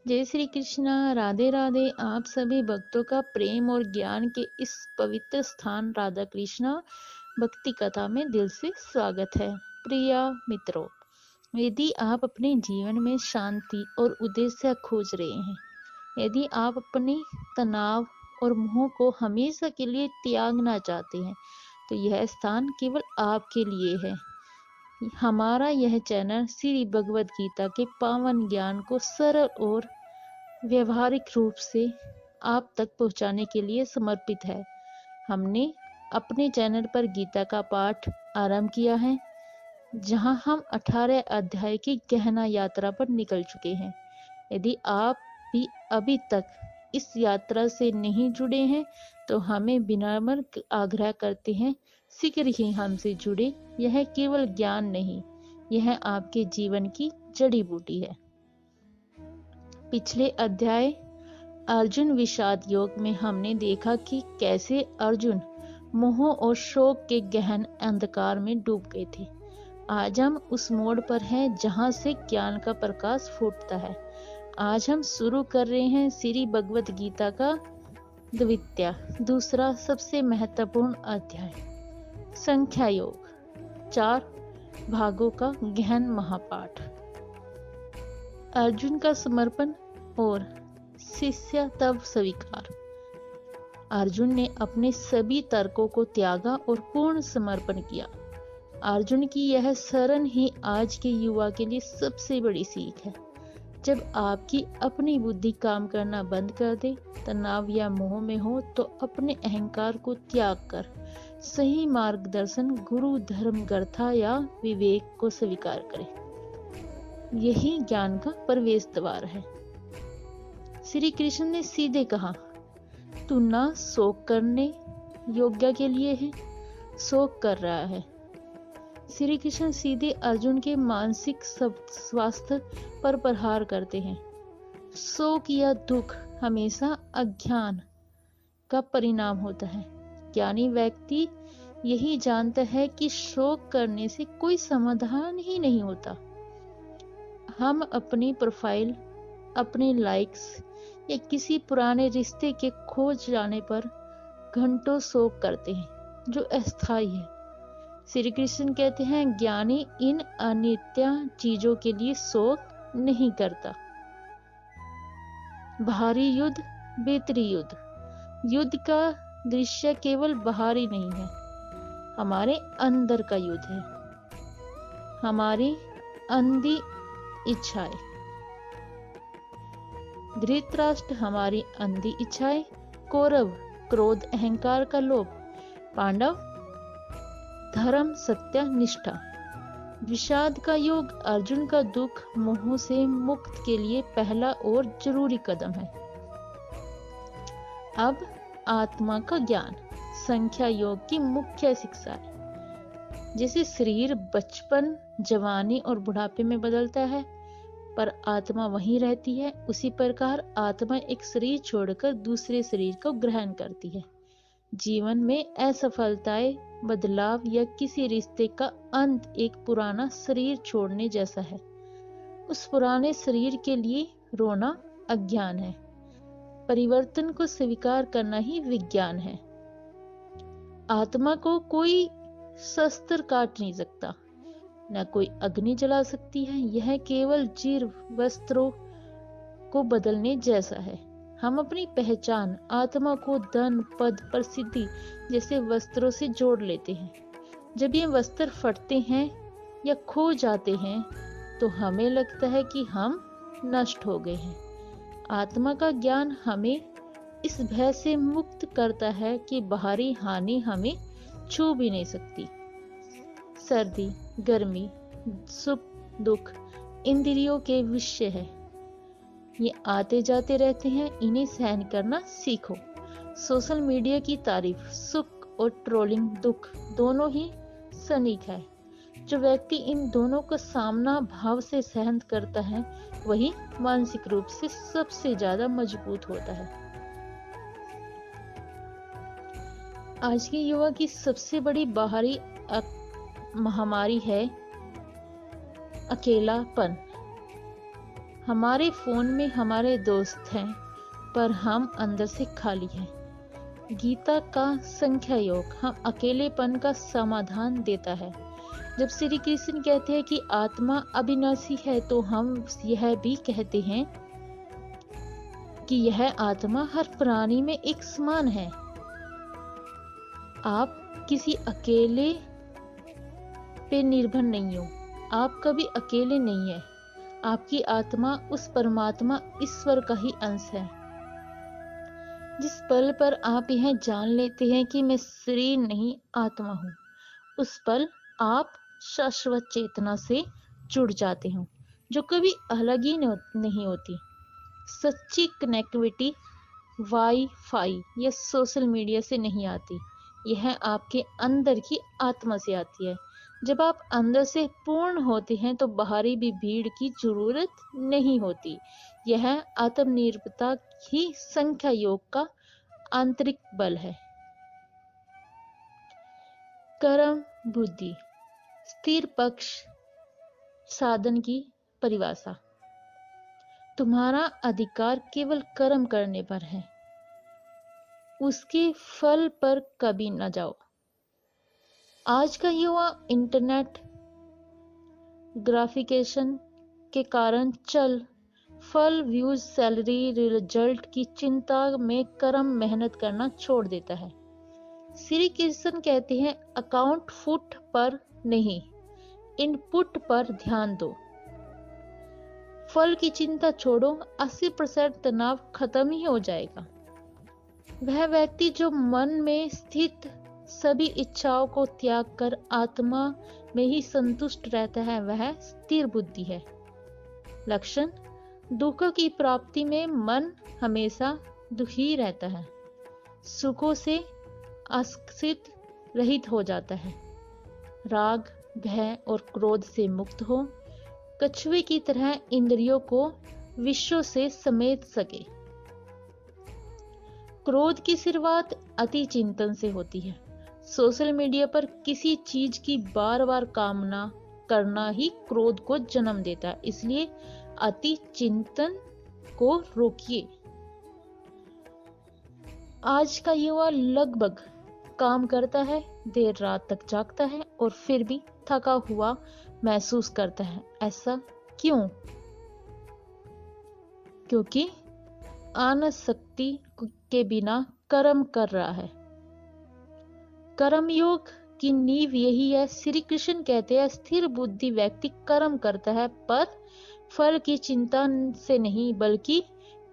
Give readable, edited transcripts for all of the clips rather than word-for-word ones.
जय श्री कृष्णा, राधे राधे। आप सभी भक्तों का प्रेम और ज्ञान के इस पवित्र स्थान राधा कृष्णा भक्ति कथा में दिल से स्वागत है। प्रिय मित्रों, यदि आप अपने जीवन में शांति और उद्देश्य खोज रहे हैं, यदि आप अपने तनाव और मोह को हमेशा के लिए त्यागना चाहते हैं, तो यह स्थान केवल आपके लिए है। हमारा यह चैनल श्री भगवद गीता के पावन ज्ञान को सरल और व्यवहारिक रूप से आप तक पहुंचाने के लिए समर्पित है। हमने अपने चैनल पर गीता का पाठ आरंभ किया है, जहां हम 18 अध्याय की गहना यात्रा पर निकल चुके हैं। यदि आप भी अभी तक इस यात्रा से नहीं जुड़े हैं, तो हमें विनम्र आग्रह करते हैं, शीघ्र ही हमसे जुड़े। यह केवल ज्ञान नहीं, यह आपके जीवन की जड़ी बूटी है। पिछले अध्याय अर्जुन विषाद योग में हमने देखा कि कैसे अर्जुन मोह और शोक के गहन अंधकार में डूब गए थे। आज हम उस मोड़ पर हैं जहां से ज्ञान का प्रकाश फूटता है। आज हम शुरू कर रहे हैं श्री भगवद गीता का द्वितीय, दूसरा सबसे महत्वपूर्ण अध्याय, संख्या योग, 4 भागों का गहन महापाठ। अर्जुन का समर्पण और शिष्य तब स्वीकार। अर्जुन ने अपने सभी तर्कों को त्यागा और पूर्ण समर्पण किया। अर्जुन की यह शरण ही आज के युवा के लिए सबसे बड़ी सीख है। जब आपकी अपनी बुद्धि काम करना बंद कर दे, तनाव या मोह में हो, तो अपने अहंकार को त्याग कर सही मार्गदर्शन, गुरु, धर्म, गर्था या विवेक को स्वीकार करें। यही ज्ञान का प्रवेश द्वार है। श्री कृष्ण ने सीधे कहा, तू ना शोक करने योग्य के लिए है, शोक कर रहा है। श्री कृष्ण सीधे अर्जुन के मानसिक स्वास्थ्य पर प्रहार करते हैं। शोक या दुख हमेशा अज्ञान का परिणाम होता है। ज्ञानी व्यक्ति यही जानता है कि शोक करने से कोई समाधान ही नहीं होता। हम अपनी प्रोफाइल, अपने लाइक्स या किसी पुराने रिश्ते के खो जाने पर घंटों शोक करते हैं, जो अस्थायी है। श्री कृष्ण कहते हैं, ज्ञानी इन अनित्य चीजों के लिए शोक नहीं करता। बाहरी युद्ध, भीतरी युद्ध। युद्ध का दृश्य केवल बाहरी नहीं है, हमारे अंदर का युद्ध है। हमारी अंधी इच्छाएं। धृतराष्ट्र हमारी अंधी इच्छाएं, कौरव क्रोध, अहंकार का लोभ, पांडव धर्म, सत्य, निष्ठा। विषाद का योग, अर्जुन का दुख, मोह से मुक्त के लिए पहला और जरूरी कदम है। अब आत्मा का ज्ञान, संख्या योग की मुख्य शिक्षा है। जैसे शरीर बचपन, जवानी और बुढ़ापे में बदलता है, पर आत्मा वहीं रहती है, उसी प्रकार आत्मा एक शरीर छोड़कर दूसरे शरीर को ग्रहण करती है। जीवन में असफलताएं, बदलाव या किसी रिश्ते का अंत एक पुराना शरीर छोड़ने जैसा है। उस पुराने शरीर के लिए रोना अज्ञान है। परिवर्तन को स्वीकार करना ही विज्ञान है। आत्मा को कोई शस्त्र काट नहीं सकता, न कोई अग्नि जला सकती है। यह केवल जीर्ण वस्त्रों को बदलने जैसा है। हम अपनी पहचान, आत्मा को धन, पद, प्रसिद्धि जैसे वस्त्रों से जोड़ लेते हैं। जब ये वस्त्र फटते हैं या खो जाते हैं, तो हमें लगता है कि हम नष्ट हो गए हैं। आत्मा का ज्ञान हमें इस भय से मुक्त करता है कि बाहरी हानि हमें छू भी नहीं सकती। सर्दी, गर्मी, सुख, दुख इंद्रियों के विषय है। ये आते जाते रहते हैं, इन्हें सहन करना सीखो। सोशल मीडिया की तारीफ, सुख और ट्रोलिंग, दुख दोनों ही क्षणिक है। जो व्यक्ति इन दोनों का सामना भाव से सहन करता है, वही मानसिक रूप से सबसे ज्यादा मजबूत होता है। आज के युवा की सबसे बड़ी बाहरी महामारी है अकेलापन। हमारे फोन में हमारे दोस्त हैं, पर हम अंदर से खाली हैं। गीता का संख्या योग हम अकेलेपन का समाधान देता है। जब श्री कृष्ण कहते हैं कि आत्मा अविनाशी है, तो हम यह भी कहते हैं कि यह आत्मा हर प्राणी में एक समान है। आप किसी अकेले पे निर्भर नहीं हो, आप कभी अकेले नहीं है। आपकी आत्मा उस परमात्मा ईश्वर का ही अंश है। जिस पल पर आप यह जान लेते हैं कि मैं शरीर नहीं आत्मा हूँ, उस पल आप शाश्वत चेतना से जुड़ जाते हो, जो कभी अलग ही नहीं होती। सच्ची कनेक्टिविटी वाईफाई या सोशल मीडिया से नहीं आती, यह आपके अंदर की आत्मा से आती है। जब आप अंदर से पूर्ण होते हैं तो बाहरी भी भीड़ की जरूरत नहीं होती। यह आत्मनिर्भरता ही संख्या योग का आंतरिक बल है। कर्म बुद्धि स्थिर पक्ष साधन की परिभाषा। तुम्हारा अधिकार केवल कर्म करने पर है, उसके फल पर कभी न जाओ। आज का युवा इंटरनेट ग्राफिकेशन के कारण चल फल, व्यूज, सैलरी, रिजल्ट की चिंता में कर्म मेहनत करना छोड़ देता है। श्री कृष्ण कहते हैं, अकाउंट फुट पर नहीं, इनपुट पर ध्यान दो। फल की चिंता छोड़ो, 80% तनाव खत्म ही हो जाएगा। वह व्यक्ति जो मन में स्थित सभी इच्छाओं को त्याग कर आत्मा में ही संतुष्ट रहता है, वह स्थिर बुद्धि है। लक्षण: दुख की प्राप्ति में मन हमेशा दुखी रहता है, सुखों से आसक्त रहित हो जाता है, राग, भय और क्रोध से मुक्त हो, कछुए की तरह इंद्रियों को विषयों से समेट सके। क्रोध की शुरुआत अति चिंतन से होती है। सोशल मीडिया पर किसी चीज की बार बार कामना करना ही क्रोध को जन्म देता है, इसलिए अति चिंतन को रोकिए। आज का युवा लगभग काम करता है, देर रात तक जागता है और फिर भी थका हुआ महसूस करता है। ऐसा क्यों? क्योंकि आनासक्ति के बिना कर्म कर रहा है। कर्म योग की नींव यही है। श्री कृष्ण कहते हैं, स्थिर बुद्धि व्यक्ति कर्म करता है, पर फल की चिंता से नहीं, बल्कि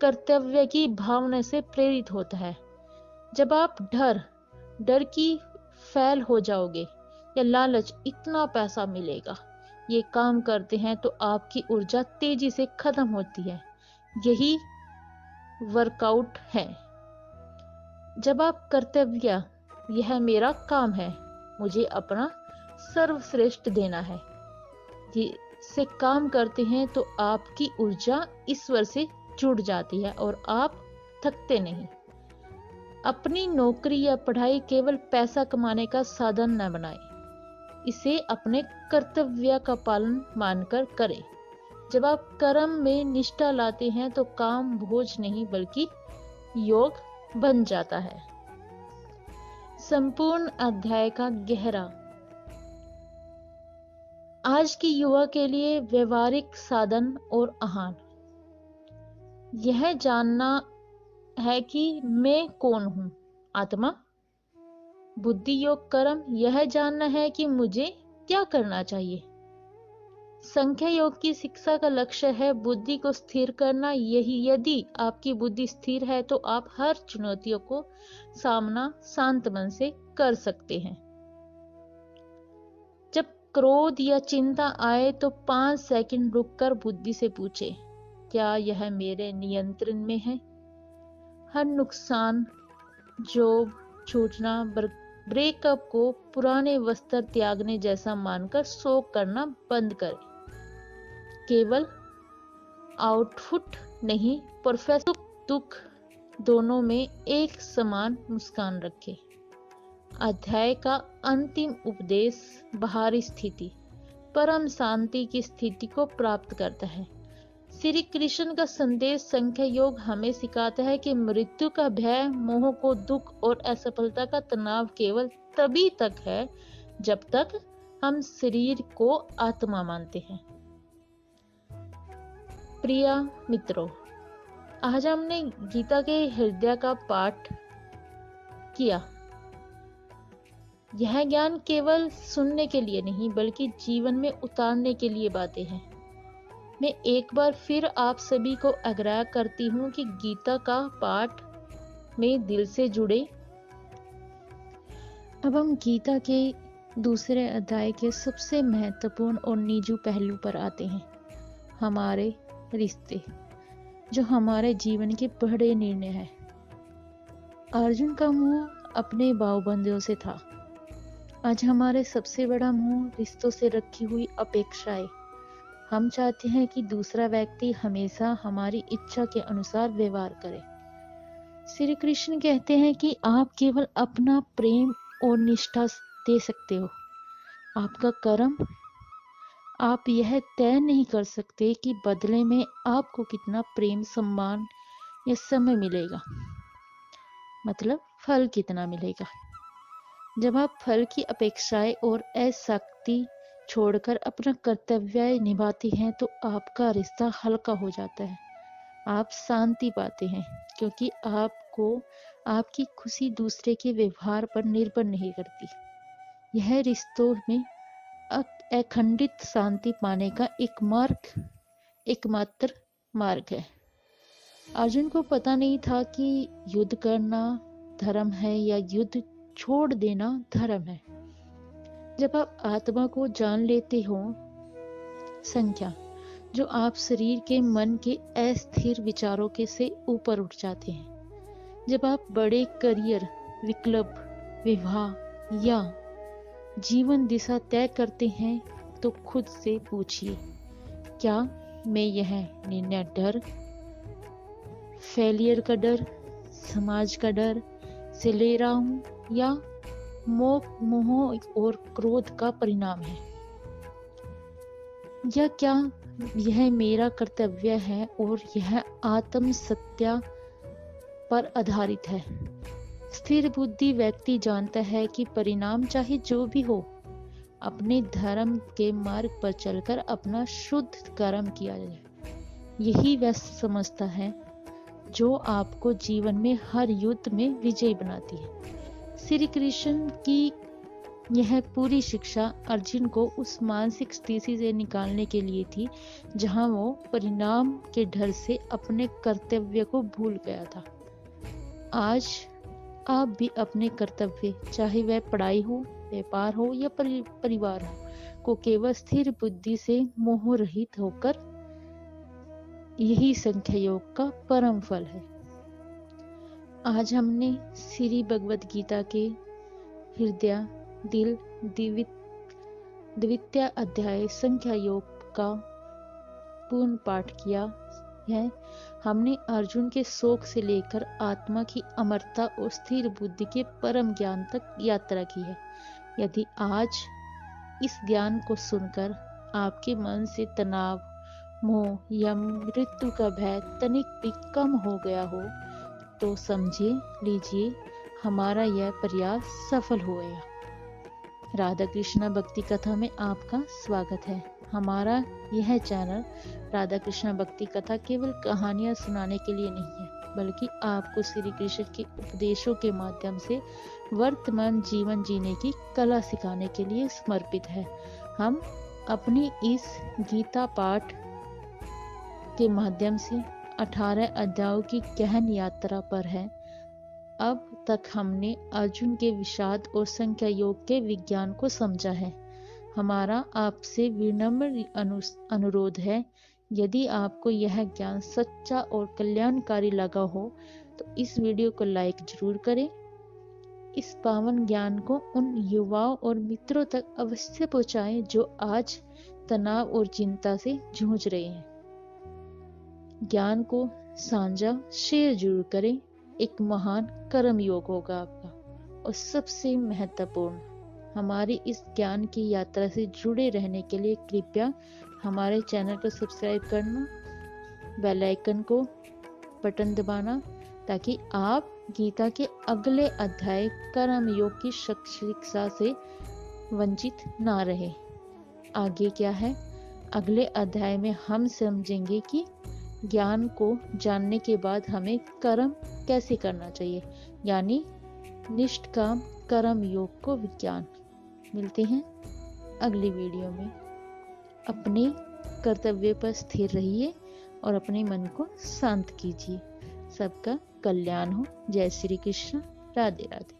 कर्तव्य की भावना से प्रेरित होता है। जब आप डर की फैल हो जाओगे या लालच, इतना पैसा मिलेगा, ये काम करते हैं तो आपकी ऊर्जा तेजी से खत्म होती है। यही वर्कआउट है। जब आप कर्तव्य, यह मेरा काम है, मुझे अपना सर्वश्रेष्ठ देना है, ये से काम करते हैं तो आपकी ऊर्जा ईश्वर से जुड़ जाती है और आप थकते नहीं। अपनी नौकरी या पढ़ाई केवल पैसा कमाने का साधन न बनाएं, इसे अपने कर्तव्य का पालन मानकर करें। जब आप कर्म में निष्ठा लाते हैं तो काम बोझ नहीं बल्कि योग बन जाता है। संपूर्ण अध्याय का गहरा। आज की युवा के लिए व्यवहारिक साधन और आह्वान यह जानना है कि मैं कौन हूं। आत्मा, बुद्धि योग कर्म यह जानना है कि मुझे क्या करना चाहिए। संख्या योग की शिक्षा का लक्ष्य है बुद्धि को स्थिर करना। यही यदि आपकी बुद्धि स्थिर है तो आप हर चुनौतियों को सामना शांत मन से कर सकते हैं। जब क्रोध या चिंता आए तो 5 सेकंड रुककर बुद्धि से पूछे, क्या यह मेरे नियंत्रण में है? हर नुकसान, जॉब छूटना, ब्रेकअप को पुराने वस्त्र त्यागने जैसा मानकर शोक करना बंद करें। केवल आउटपुट नहीं, प्रोफेसर दुख दोनों में एक समान मुस्कान रखें। अध्याय का अंतिम उपदेश बाहरी स्थिति परम शांति की स्थिति को प्राप्त करता है। श्री कृष्ण का संदेश संख्या योग हमें सिखाता है कि मृत्यु का भय, मोह को दुख और असफलता का तनाव केवल तभी तक है जब तक हम शरीर को आत्मा मानते हैं। प्रिय मित्रों, आज हमने गीता के हृदय का पाठ किया। यह ज्ञान केवल सुनने के लिए नहीं बल्कि जीवन में उतारने के लिए बातें हैं। मैं एक बार फिर आप सभी को आग्रह करती हूँ कि गीता का पाठ में दिल से जुड़े। अब हम गीता के दूसरे अध्याय के सबसे महत्वपूर्ण और निजी पहलू पर आते हैं, हमारे रिश्ते, जो हमारे जीवन के बड़े निर्णय हैं। अर्जुन का मोह अपने भाव-बंधुओं से था। आज हमारे सबसे बड़ा मोह रिश्तों से रखी हुई अपेक्षाएं। हम चाहते हैं कि दूसरा व्यक्ति हमेशा हमारी इच्छा के अनुसार व्यवहार करे। श्री कृष्ण कहते हैं कि आप केवल अपना प्रेम और निष्ठा दे सकते हो, आपका कर्म। आप यह तय नहीं कर सकते कि बदले में आपको कितना प्रेम, सम्मान या समय मिलेगा, मतलब फल कितना मिलेगा। जब आप फल की अपेक्षाएं और आसक्ति छोड़कर अपना कर्तव्य निभाते हैं तो आपका रिश्ता हल्का हो जाता है। आप शांति पाते हैं क्योंकि आपको आपकी खुशी दूसरे के व्यवहार पर निर्भर नहीं करती। यह रिश्तों में अखंडित शांति पाने का एकमात्र मार्ग है। अर्जुन को पता नहीं था कि युद्ध करना धर्म है या युद्ध छोड़ देना धर्म है। जब आप आत्मा को जान लेते हो संख्या, जो आप शरीर के मन के अस्थिर विचारों के से ऊपर उठ जाते हैं। जब आप बड़े करियर, विकल्प, विवाह या जीवन दिशा तय करते हैं तो खुद से पूछिए, क्या मैं यह निर्णय डर, फेलियर का डर, समाज का डर से ले रहा हूं या मोह और क्रोध का परिणाम है? या क्या यह मेरा कर्तव्य है और यह आत्म सत्या पर आधारित है? स्थिर बुद्धि व्यक्ति जानता है कि परिणाम चाहे जो भी हो, अपने धर्म के मार्ग पर चलकर अपना शुद्ध कर्म किया जाए। यही वह समझता है जो आपको जीवन में हर युद्ध में विजयी बनाती है। श्री कृष्ण की यह पूरी शिक्षा अर्जुन को उस मानसिक स्थिति से निकालने के लिए थी जहां वो परिणाम के डर से अपने कर्तव्य को भूल गया था। आज आप भी अपने कर्तव्य, चाहे वह पढ़ाई हो, व्यापार हो या परिवार हो, को केवल स्थिर बुद्धि से मोह रहित होकर, यही संख्या योग का परम फल है। आज हमने श्री भगवद गीता के हृदय दिल द्वितीय अध्याय संख्या योग का पूर्ण पाठ किया है। हमने अर्जुन के शोक से लेकर आत्मा की अमरता और स्थिर बुद्धि के परम ज्ञान तक यात्रा की है। यदि आज इस ज्ञान को सुनकर आपके मन से तनाव, मोह या मृत्यु का भय तनिक भी कम हो गया हो तो समझे लीजिए हमारा यह प्रयास सफल हो गया। राधा कृष्णा भक्ति कथा में आपका स्वागत है। हमारा यह चैनल राधा कृष्णा भक्ति कथा केवल कहानियां सुनाने के लिए नहीं है, बल्कि आपको श्री कृष्ण के उपदेशों के माध्यम से वर्तमान जीवन जीने की कला सिखाने के लिए समर्पित है। हम अपनी इस गीता पाठ के माध्यम से 18 अध्यायों की गहन यात्रा पर है। अब तक हमने अर्जुन के विषाद और संख्या योग के विज्ञान को समझा है। हमारा आपसे विनम्र अनुरोध है, यदि आपको यह ज्ञान सच्चा और कल्याणकारी लगा हो तो इस वीडियो को लाइक जरूर करें। इस पावन ज्ञान को उन युवाओं और मित्रों तक अवश्य पहुंचाएं जो आज तनाव और चिंता से जूझ रहे हैं। ज्ञान को साझा शेयर जरूर करें। एक महान कर्म योग होगा आपका। और सबसे महत्वपूर्ण, हमारी इस ज्ञान की यात्रा से जुड़े रहने के लिए कृपया हमारे चैनल को सब्सक्राइब करना बेल आइकन को बटन दबाना, ताकि आप गीता के अगले अध्याय कर्म योग की शिक्षा से वंचित ना रहे। आगे क्या है, अगले अध्याय में हम समझेंगे कि ज्ञान को जानने के बाद हमें कर्म कैसे करना चाहिए, यानी निष्काम कर्म योग को विज्ञान। मिलते हैं अगली वीडियो में। अपने कर्तव्य पर स्थिर रहिए और अपने मन को शांत कीजिए। सबका कल्याण हो। जय श्री कृष्ण। राधे राधे।